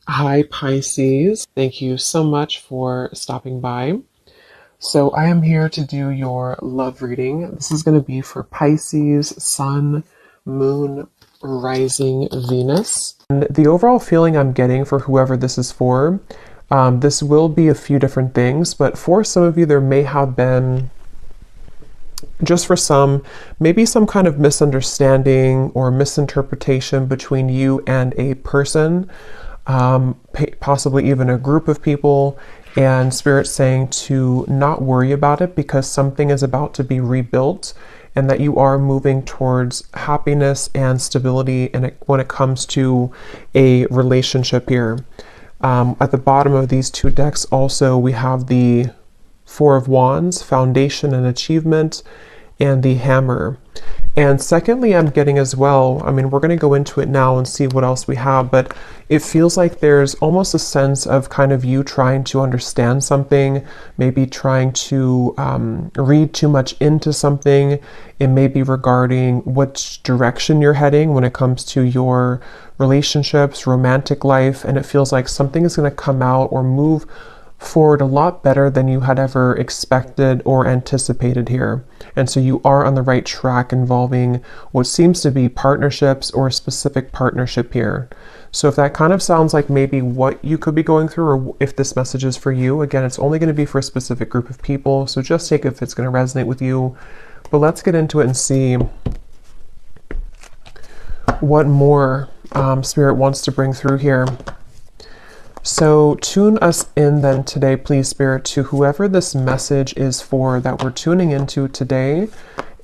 Hi, Pisces. Thank you so much for stopping by. So, I am here to do your love reading. This is going to be for Pisces, Sun, Moon, Rising, Venus. And the overall feeling I'm getting for whoever this is for, this will be a few different things, but for some of you, there may have been, just for some, maybe some kind of misunderstanding or misinterpretation between you and a person, possibly even a group of people, and Spirit saying to not worry about it because something is about to be rebuilt and that you are moving towards happiness and stability when it comes to a relationship here. At the bottom of these two decks also we have the Four of Wands, Foundation and Achievement, and the Hammer. And secondly, I'm getting as well, I mean, we're going to go into it now and see what else we have, but it feels like there's almost a sense of kind of you trying to understand something, maybe trying to read too much into something. It may be regarding which direction you're heading when it comes to your relationships, romantic life, and it feels like something is going to come out or move forward a lot better than you had ever expected or anticipated here. And so you are on the right track involving what seems to be partnerships or a specific partnership here. So if that kind of sounds like maybe what you could be going through, or if this message is for you, again, it's only going to be for a specific group of people. So just take if it's going to resonate with you. But let's get into it and see what more Spirit wants to bring through here. So tune us in then today, please, Spirit, to whoever this message is for that we're tuning into today,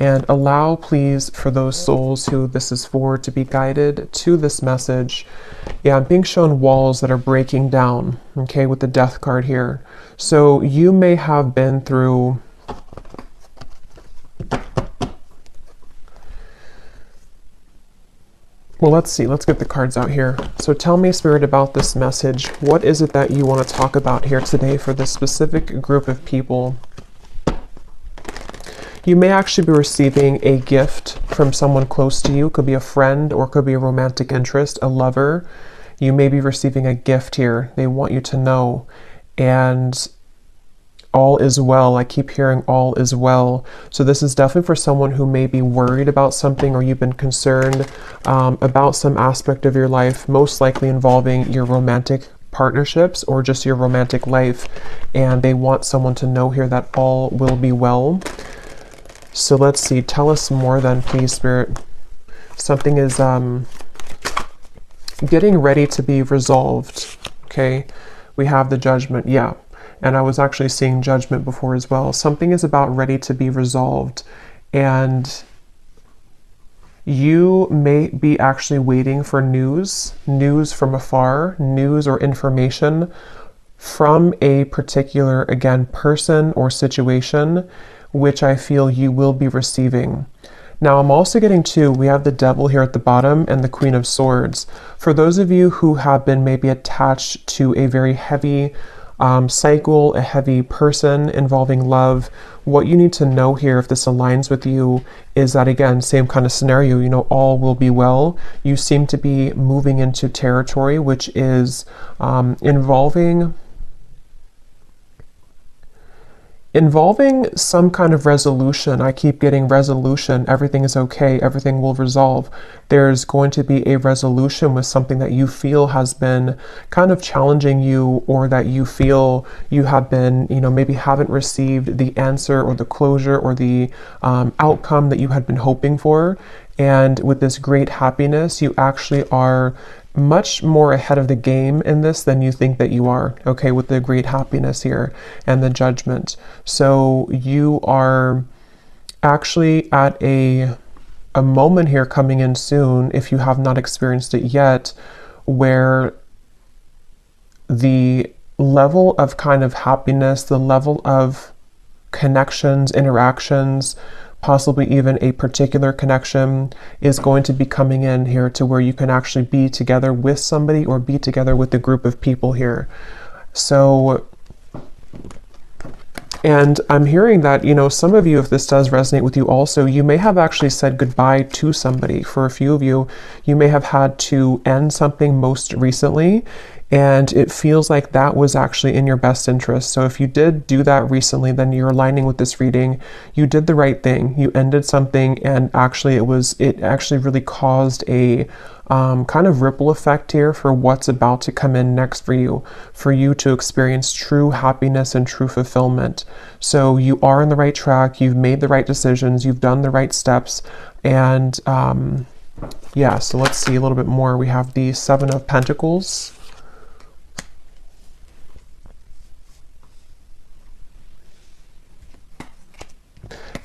and allow, please, for those souls who this is for to be guided to this message. Yeah, I'm being shown walls that are breaking down, okay, with the Death card here. So you may have been through well, let's see. Let's get the cards out here. So tell me, Spirit, about this message. What is it that you want to talk about here today for this specific group of people? You may actually be receiving a gift from someone close to you. It could be a friend or it could be a romantic interest, a lover. You may be receiving a gift here. They want you to know. And all is well. I keep hearing all is well. So this is definitely for someone who may be worried about something, or you've been concerned about some aspect of your life, most likely involving your romantic partnerships or just your romantic life. And they want someone to know here that all will be well. So let's see. Tell us more then, please, Spirit. Something is getting ready to be resolved. Okay. We have the Judgment. Yeah. And I was actually seeing Judgment before as well. Something is about ready to be resolved. And you may be actually waiting for news from afar, news or information from a particular, again, person or situation, which I feel you will be receiving. Now, I'm also getting we have the Devil here at the bottom and the Queen of Swords. For those of you who have been maybe attached to a very heavy cycle, a heavy person involving love, what you need to know here, if this aligns with you, is that, again, same kind of scenario, you know, all will be well. You seem to be moving into territory which is involving some kind of resolution. I keep getting resolution. Everything is okay. Everything will resolve. There's going to be a resolution with something that you feel has been kind of challenging you, or that you feel you have been, you know, maybe haven't received the answer or the closure or the outcome that you had been hoping for. And with this great happiness, you actually are much more ahead of the game in this than you think that you are, okay, with the great happiness here and the Judgment. So you are actually at a moment here coming in soon, if you have not experienced it yet, where the level of kind of happiness, the level of connections, interactions, possibly even a particular connection, is going to be coming in here to where you can actually be together with somebody or be together with a group of people here. So, and I'm hearing that, you know, some of you, if this does resonate with you also, you may have actually said goodbye to somebody. For a few of you, you may have had to end something most recently. And it feels like that was actually in your best interest. So if you did do that recently, then you're aligning with this reading. You did the right thing. You ended something, and actually it actually really caused a kind of ripple effect here for what's about to come in next for you to experience true happiness and true fulfillment. So you are on the right track. You've made the right decisions. You've done the right steps. And yeah, so let's see a little bit more. We have the Seven of Pentacles.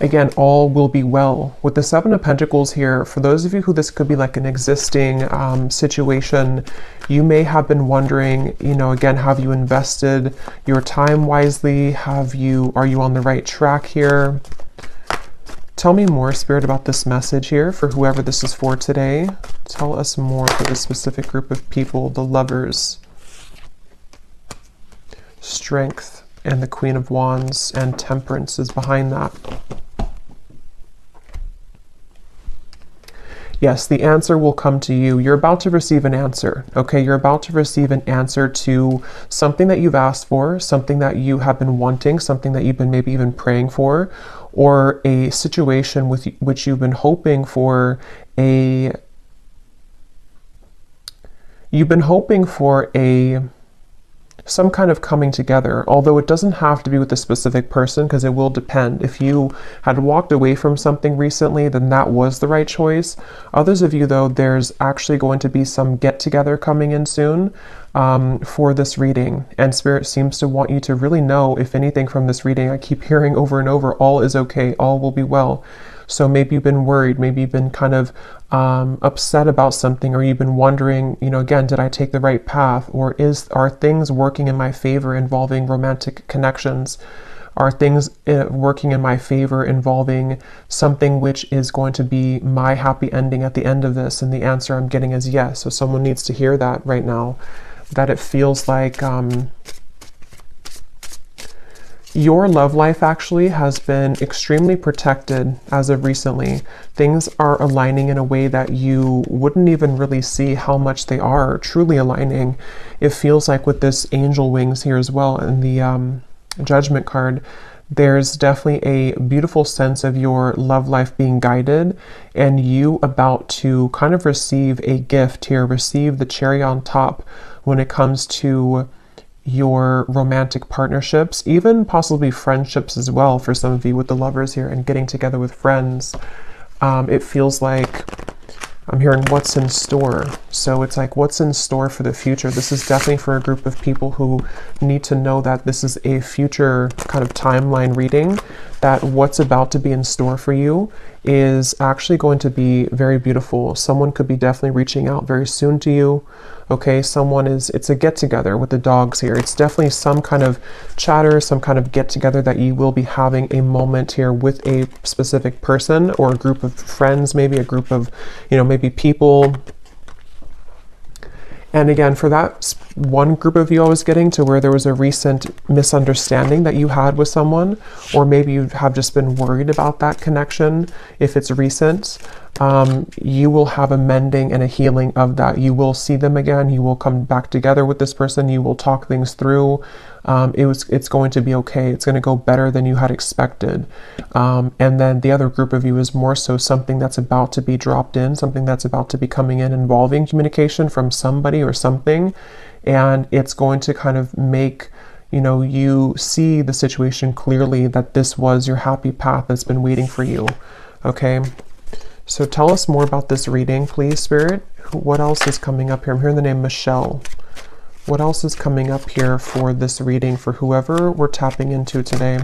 Again, all will be well. With the Seven of Pentacles here, for those of you who this could be like an existing situation, you may have been wondering, you know, again, have you invested your time wisely? Are you on the right track here? Tell me more, Spirit, about this message here for whoever this is for today. Tell us more for this specific group of people, the Lovers. Strength and the Queen of Wands and Temperance is behind that. Yes, the answer will come to you. You're about to receive an answer, okay? You're about to receive an answer to something that you've asked for, something that you have been wanting, something that you've been maybe even praying for, or a situation with which you've been hoping for some kind of coming together, although it doesn't have to be with a specific person, because it will depend. If you had walked away from something recently, then that was the right choice. Others of you, though, there's actually going to be some get-together coming in soon for this reading. And Spirit seems to want you to really know, if anything from this reading, I keep hearing over and over, all is okay, all will be well. So maybe you've been worried, maybe you've been kind of upset about something, or you've been wondering, you know, again, did I take the right path? Or are things working in my favor involving romantic connections? Are things working in my favor involving something which is going to be my happy ending at the end of this? And the answer I'm getting is yes. So someone needs to hear that right now, that it feels like your love life actually has been extremely protected as of recently. Things are aligning in a way that you wouldn't even really see how much they are truly aligning. It feels like with this angel wings here as well in the Judgment card, there's definitely a beautiful sense of your love life being guided, and you about to kind of receive a gift here, receive the cherry on top when it comes to your romantic partnerships, even possibly friendships as well for some of you with the Lovers here and getting together with friends. It feels like I'm hearing what's in store. So it's like what's in store for the future. This is definitely for a group of people who need to know that this is a future kind of timeline reading, that what's about to be in store for you is actually going to be very beautiful. Someone could be definitely reaching out very soon to you. Okay, it's a get-together with the dogs here. It's definitely some kind of chatter, some kind of get-together that you will be having a moment here with a specific person or a group of friends, maybe a group of, you know, maybe people. And again, for that one group of you I was getting to where there was a recent misunderstanding that you had with someone, or maybe you have just been worried about that connection, if it's recent, you will have a mending and a healing of that. You will see them again. You will come back together with this person. You will talk things through. It's going to be okay. It's going to go better than you had expected. And then the other group of you is more so something that's about to be dropped in, something that's about to be coming in involving communication from somebody or something. And it's going to kind of make, you know, you see the situation clearly, that this was your happy path that's been waiting for you. Okay. So tell us more about this reading, please, Spirit. What else is coming up here? I'm hearing the name Michelle. What else is coming up here for this reading for whoever we're tapping into today?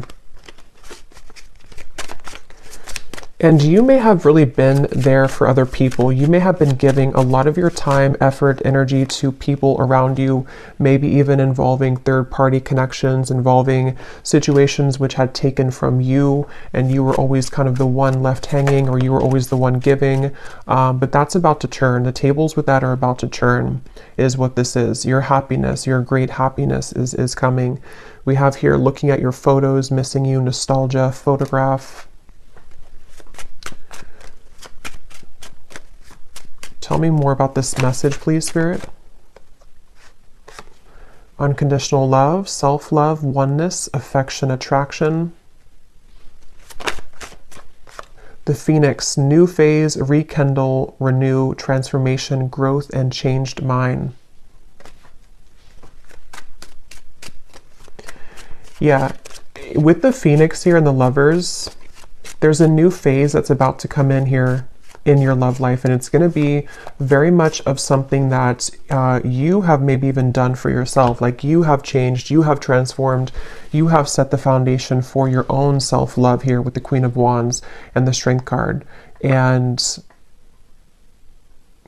And you may have really been there for other people. You may have been giving a lot of your time, effort, energy to people around you, maybe even involving third-party connections, involving situations which had taken from you, and you were always kind of the one left hanging, or you were always the one giving. But that's about to turn. The tables with that are about to turn, is what this is. Your happiness, your great happiness is coming. We have here looking at your photos, missing you, nostalgia, photograph. Tell me more about this message, please, Spirit. unconditional love, self-love, oneness, affection, attraction. The Phoenix, new phase, rekindle, renew, transformation, growth, and changed mind. Yeah, with the Phoenix here and the Lovers, there's a new phase that's about to come in here in your love life, and it's going to be very much of something that you have maybe even done for yourself. Like, you have changed, you have transformed, you have set the foundation for your own self-love here with the Queen of Wands and the Strength card. And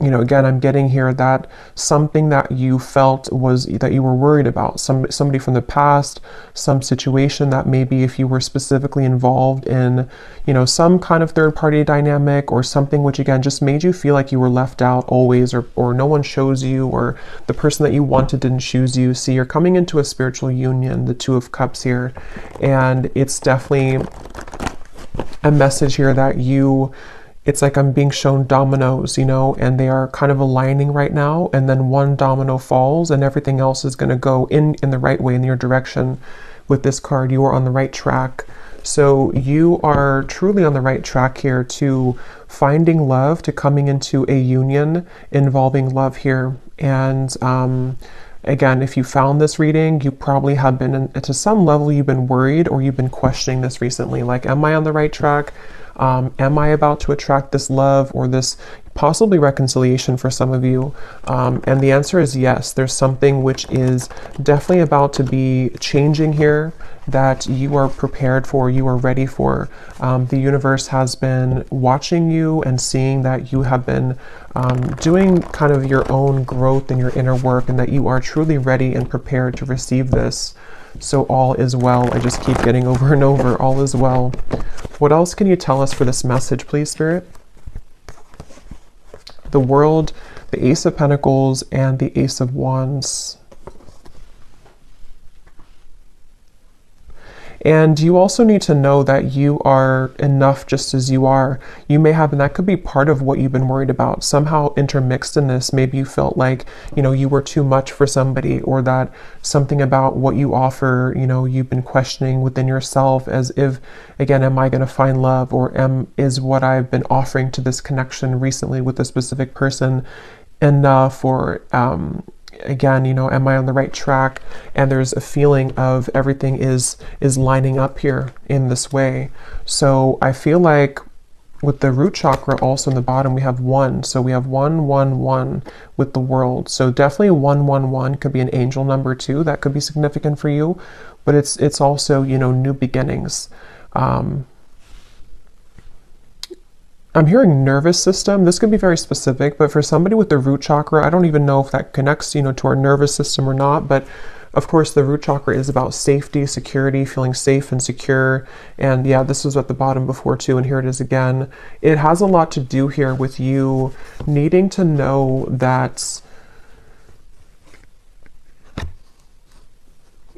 you know, again, I'm getting here that something that you felt was that you were worried about, somebody from the past, some situation that maybe if you were specifically involved in, you know, some kind of third party dynamic or something which again just made you feel like you were left out always, or no one chose you, or the person that you wanted didn't choose you. See, you're coming into a spiritual union, the Two of Cups here, and it's definitely a message here that it's like I'm being shown dominoes, you know, and they are kind of aligning right now, and then one domino falls and everything else is going to go in the right way, in your direction. With this card, you are on the right track. So you are truly on the right track here to finding love, to coming into a union involving love here. And again, if you found this reading, you probably have been, to some level, you've been worried or you've been questioning this recently. Like, am I on the right track? Am I about to attract this love or this possibly reconciliation for some of you? And the answer is yes. There's something which is definitely about to be changing here that you are prepared for, you are ready for. The universe has been watching you and seeing that you have been doing kind of your own growth and your inner work, and that you are truly ready and prepared to receive this. So all is well. I just keep getting over and over, all is well. What else can you tell us for this message, please, Spirit? The World, the Ace of Pentacles, and the Ace of Wands. And you also need to know that you are enough just as you are. You may have, and that could be part of what you've been worried about. Somehow intermixed in this, maybe you felt like, you know, you were too much for somebody, or that something about what you offer, you know, you've been questioning within yourself, as if, again, am I going to find love, or is what I've been offering to this connection recently with a specific person enough, or again, you know, am I on the right track? And there's a feeling of everything is lining up here in this way. So I feel like with the root chakra also in the bottom, we have 1. So we have 1, 1, 1 with the World. So definitely 1, 1, 1 could be an angel number too. That could be significant for you. But it's also, you know, new beginnings. I'm hearing nervous system. This could be very specific, but for somebody with the root chakra, I don't even know if that connects, you know, to our nervous system or not. But of course, the root chakra is about safety, security, feeling safe and secure. And yeah, this was at the bottom before too, and here it is again. It has a lot to do here with you needing to know that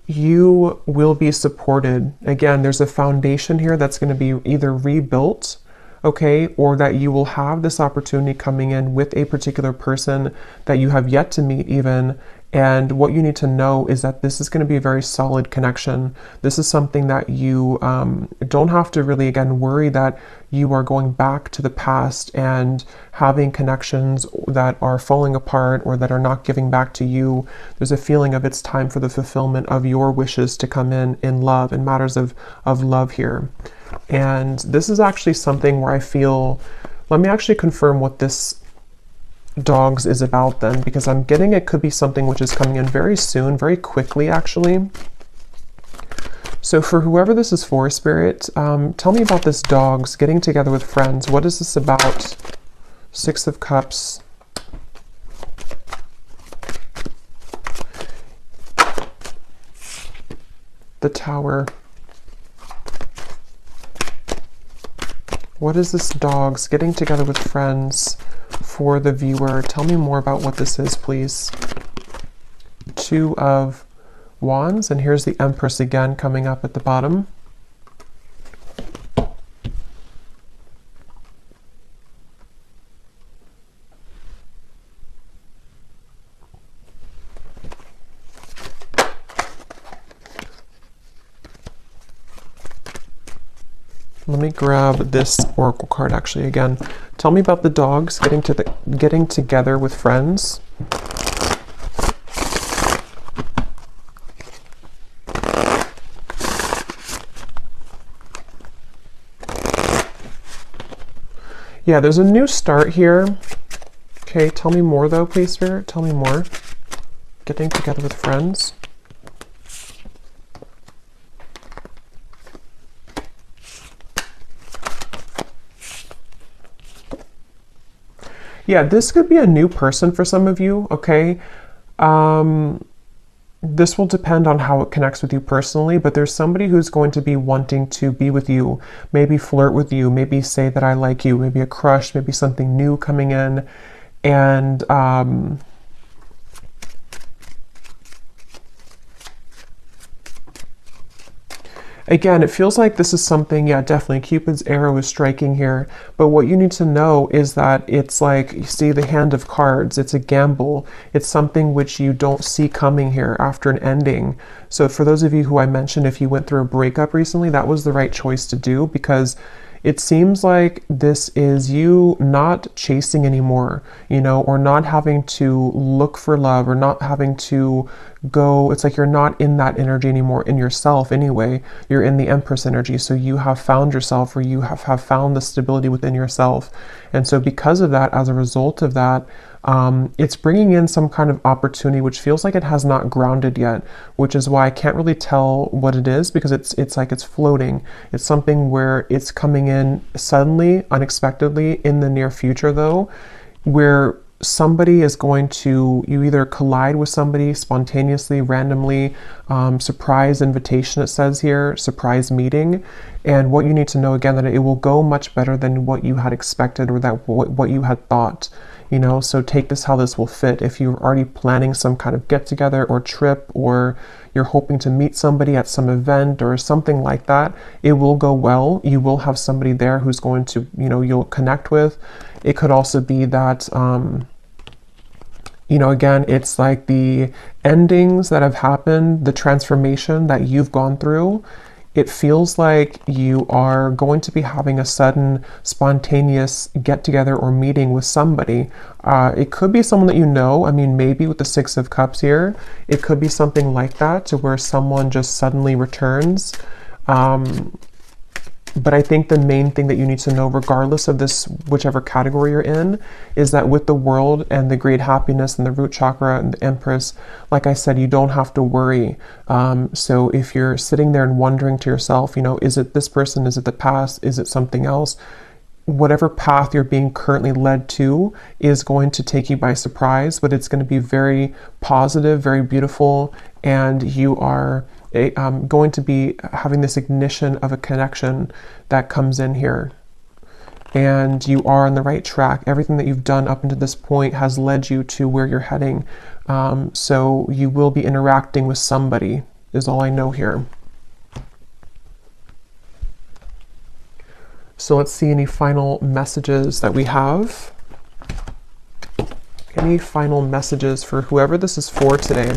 you will be supported. Again, there's a foundation here that's going to be either rebuilt, okay, or that you will have this opportunity coming in with a particular person that you have yet to meet even. And what you need to know is that this is going to be a very solid connection. This is something that you don't have to really, again, worry that you are going back to the past and having connections that are falling apart or that are not giving back to you. There's a feeling of it's time for the fulfillment of your wishes to come in love, in matters of love here. And this is actually something where I feel, let me actually confirm what this dogs is about then, because I'm getting it could be something which is coming in very soon, very quickly actually. So for whoever this is for, Spirit, tell me about this dogs getting together with friends. What is this about? 6 of Cups. The Tower. What is this dogs getting together with friends for the viewer? Tell me more about what this is, please. 2 of Wands, and here's the Empress again coming up at the bottom. Let me grab this oracle card actually again. Tell me about the dogs getting together with friends. Yeah, there's a new start here. Okay, tell me more though, please, Spirit. Tell me more. Getting together with friends. Yeah, this could be a new person for some of you, okay? This will depend on how it connects with you personally, but there's somebody who's going to be wanting to be with you, maybe flirt with you, maybe say that I like you, maybe a crush, maybe something new coming in. And again, it feels like this is something, yeah, definitely Cupid's arrow is striking here. But what you need to know is that it's like, you see the hand of cards, it's a gamble. It's something which you don't see coming here after an ending. So for those of you who I mentioned, if you went through a breakup recently, that was the right choice to do, because it seems like this is you not chasing anymore, you know, or not having to look for love, or not having to go. It's like you're not in that energy anymore in yourself anyway. You're in the Empress energy. So you have found yourself, or you have found the stability within yourself. And so because of that, as a result of that, it's bringing in some kind of opportunity which feels like it has not grounded yet, which is why I can't really tell what it is, because it's like it's floating. It's something where it's coming in suddenly, unexpectedly in the near future though, where somebody is going to, you either collide with somebody spontaneously, randomly, surprise invitation, it says here, surprise meeting. And what you need to know again, that it will go much better than what you had expected, or that what you had thought. You know, so take this how this will fit. If you're already planning some kind of get together or trip, or you're hoping to meet somebody at some event or something like that, it will go well. You will have somebody there who's going to, you know, you'll connect with. It could also be that, you know, again, it's like the endings that have happened, the transformation that you've gone through. It feels like you are going to be having a sudden spontaneous get together or meeting with somebody. It could be someone that you know. I mean, maybe with the Six of Cups here, it could be something like that, to where someone just suddenly returns. But I think the main thing that you need to know, regardless of this, whichever category you're in, is that with the World and the great happiness and the root chakra and the Empress, like I said, you don't have to worry. So if you're sitting there and wondering to yourself, you know, is it this person? Is it the past? Is it something else? Whatever path you're being currently led to is going to take you by surprise, but it's going to be very positive, very beautiful, and you are going to be having this ignition of a connection that comes in here. And you are on the right track. Everything that you've done up until this point has led you to where you're heading. So you will be interacting with somebody, is all I know here. So let's see any final messages that we have. Any final messages for whoever this is for today?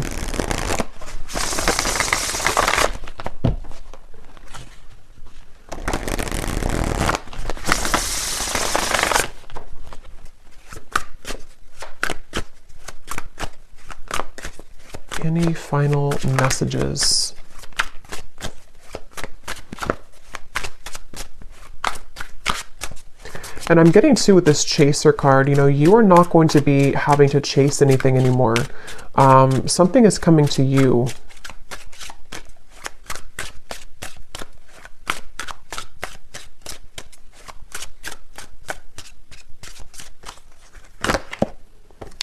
Any final messages? And I'm getting too with this chaser card, you know, you are not going to be having to chase anything anymore. Something is coming to you.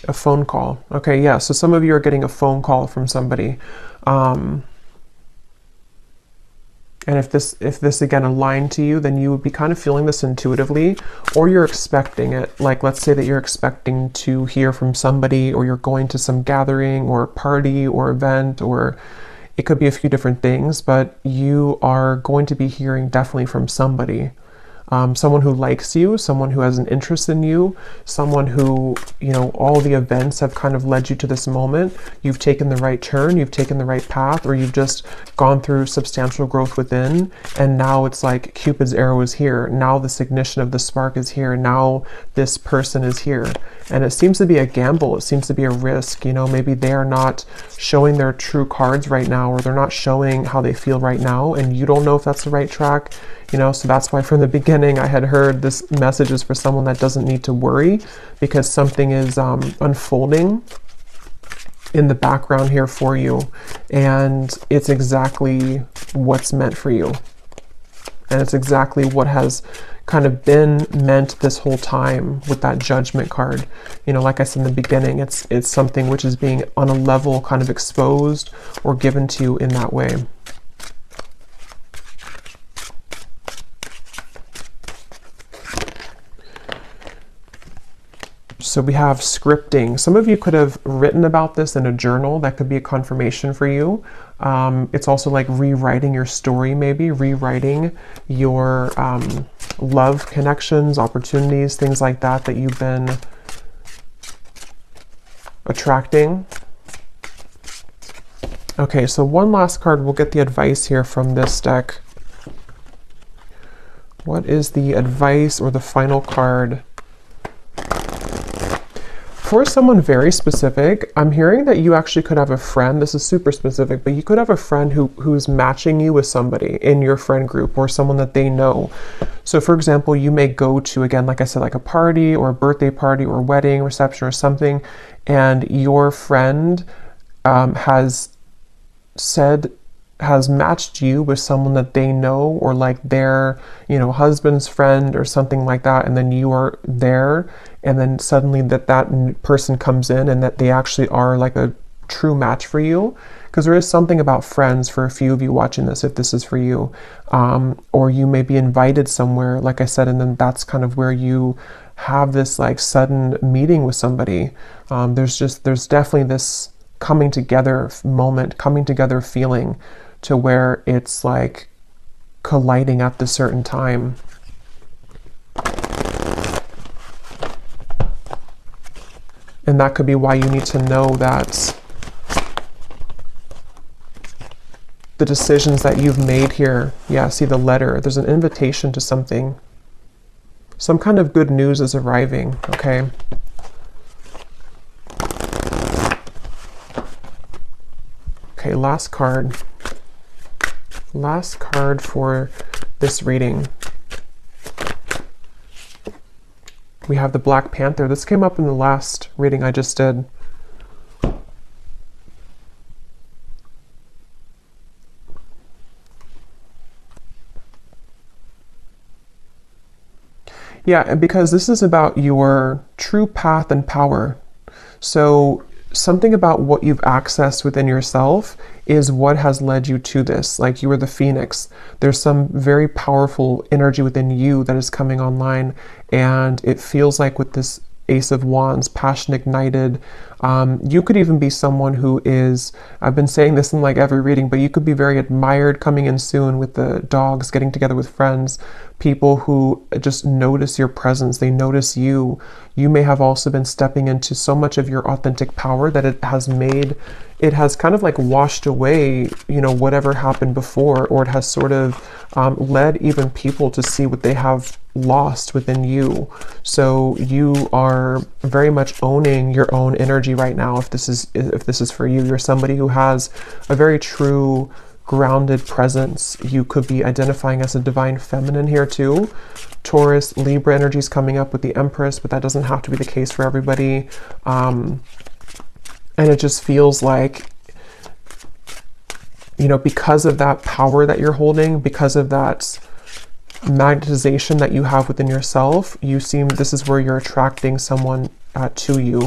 A phone call. Okay, yeah, so some of you are getting a phone call from somebody. And if this again aligned to you, then you would be kind of feeling this intuitively, or you're expecting it. Like, let's say that you're expecting to hear from somebody, or you're going to some gathering or party or event, or it could be a few different things, but you are going to be hearing definitely from somebody. someone who likes you, someone who has an interest in you, someone who, you know, all the events have kind of led you to this moment. You've taken the right turn, you've taken the right path, or you've just gone through substantial growth within, and now it's like Cupid's arrow is here. Now this ignition of the spark is here. Now this person is here. And it seems to be a gamble. It seems to be a risk. You know, maybe they are not showing their true cards right now, or they're not showing how they feel right now, and you don't know if that's the right track. You know, so that's why from the beginning I had heard this message is for someone that doesn't need to worry, because something is unfolding in the background here for you, and it's exactly what's meant for you, and it's exactly what has kind of been meant this whole time with that Judgment card. You know, like I said in the beginning, it's something which is being on a level kind of exposed or given to you in that way. So we have scripting. Some of you could have written about this in a journal. That could be a confirmation for you. It's also like rewriting your story, maybe rewriting your love connections, opportunities, things like that that you've been attracting. Okay, so one last card. We'll get the advice here from this deck. What is the advice or the final card? For someone very specific, I'm hearing that you actually could have a friend. This is super specific, but you could have a friend who's matching you with somebody in your friend group, or someone that they know. So for example, you may go to, again, like I said, like a party or a birthday party or wedding reception or something, and your friend has matched you with someone that they know, or like their, you know, husband's friend or something like that, and then you are there, and then suddenly that person comes in and that they actually are like a true match for you. Because there is something about friends for a few of you watching this, if this is for you, or you may be invited somewhere, like I said, and then that's kind of where you have this like sudden meeting with somebody. There's definitely this coming together moment, coming together feeling, to where it's like colliding at the certain time. And that could be why you need to know that the decisions that you've made here, yeah, see the letter, there's an invitation to something. Some kind of good news is arriving, okay? Okay, last card. Last card for this reading. We have the Black Panther. This came up in the last reading I just did. Yeah, because this is about your true path and power. So something about what you've accessed within yourself is what has led you to this. Like you were the phoenix. There's some very powerful energy within you that is coming online, and it feels like with this Ace of Wands, passion ignited. You could even be someone who is, I've been saying this in like every reading, but you could be very admired coming in soon with the dogs, getting together with friends, people who just notice your presence, they notice you. You may have also been stepping into so much of your authentic power that it has kind of like washed away, you know, whatever happened before, or it has sort of led even people to see what they have lost within you. So you are very much owning your own energy right now. If this is for you, you're somebody who has a very true grounded presence. You could be identifying as a divine feminine here too. Taurus, Libra energy is coming up with the Empress, but that doesn't have to be the case for everybody. And it just feels like, you know, because of that power that you're holding, because of that magnetization that you have within yourself, this is where you're attracting someone to you,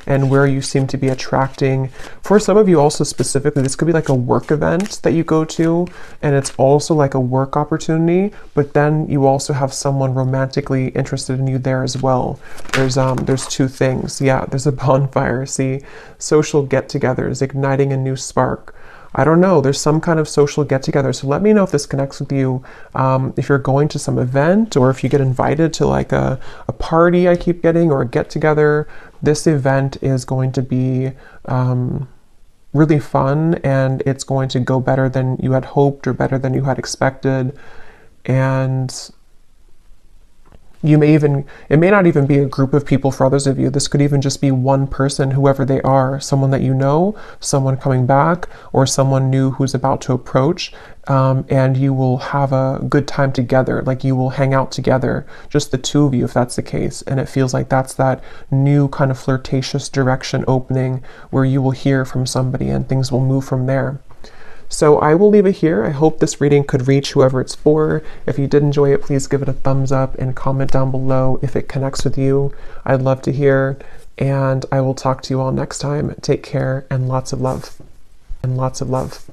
and where you seem to be attracting, for some of you also specifically, this could be like a work event that you go to, and it's also like a work opportunity, but then you also have someone romantically interested in you there as well. There's two things. Yeah, there's a bonfire. See, social get-togethers, igniting a new spark. I don't know, there's some kind of social get together. So let me know if this connects with you. If you're going to some event, or if you get invited to like a party I keep getting, or a get together, this event is going to be really fun, and it's going to go better than you had hoped or better than you had expected. And it may not even be a group of people for others of you. This could even just be one person, whoever they are, someone that you know, someone coming back, or someone new who's about to approach. And you will have a good time together. Like, you will hang out together, just the two of you, if that's the case. And it feels like that's that new kind of flirtatious direction opening, where you will hear from somebody and things will move from there. So I will leave it here. I hope this reading could reach whoever it's for. If you did enjoy it, please give it a thumbs up and comment down below if it connects with you. I'd love to hear, and I will talk to you all next time. Take care, and lots of love. And lots of love.